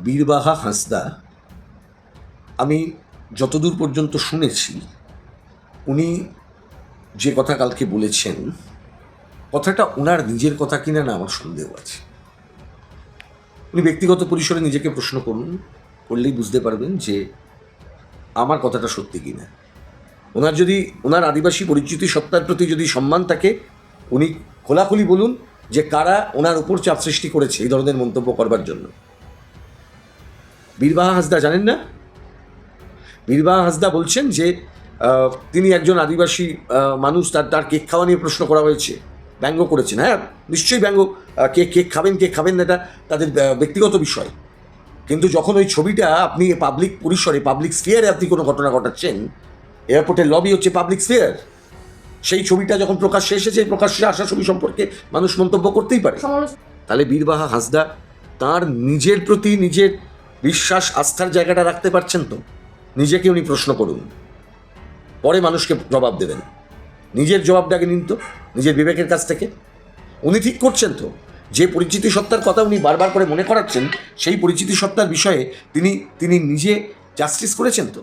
বীরবাহা হাঁসদা, আমি যতদূর পর্যন্ত শুনেছি উনি যে কথা কালকে বলেছেন, কথাটা ওনার নিজের কথা কিনা না আমার সন্দেহ আছে। উনি ব্যক্তিগত পরিসরে নিজেকে প্রশ্ন করুন, করলেই বুঝতে পারবেন যে আমার কথাটা সত্যি কিনা। ওনার যদি ওনার আদিবাসী পরিচিতি সত্তার প্রতি যদি সম্মান থাকে, উনি খোলাখুলি বলুন যে কারা ওনার উপর চাপ সৃষ্টি করেছে এই ধরনের মন্তব্য করবার জন্য। বীরবাহা হাঁসদা জানেন না? বীরবাহা হাঁসদা বলছেন যে তিনি একজন আদিবাসী মানুষ, তার কেক খাওয়া নিয়ে প্রশ্ন করা হয়েছে, ব্যঙ্গ করেছেন। হ্যাঁ, নিশ্চয়ই ব্যঙ্গ, কেক খাবেন না, এটা তাদের ব্যক্তিগত বিষয়। কিন্তু যখন ওই ছবিটা আপনি পাবলিক পরিসরে, পাবলিক স্ফিয়ারে আপনি কোনো ঘটনা ঘটাচ্ছেন, এয়ারপোর্টের লবি হচ্ছে পাবলিক স্ফিয়ার, সেই ছবিটা যখন প্রকাশ্যে এসেছে, প্রকাশ্যে আসা ছবি সম্পর্কে মানুষ মন্তব্য করতেই পারে। তাহলে বীরবাহা হাঁসদা তার নিজের প্রতি নিজের বিশ্বাস আস্থার জায়গাটা রাখতে পারছেন তো? নিজেকে উনি প্রশ্ন করুন, পরে মানুষকে জবাব দেবেন। নিজের জবাবটাকে নিন তো নিজের বিবেকের কাছ থেকে। উনি ঠিক করছেন তো? যে পরিচিতি সত্তার কথা উনি বারবার করে মনে করাচ্ছেন, সেই পরিচিতি সত্তার বিষয়ে তিনি নিজে জাস্টিস করেছেন তো?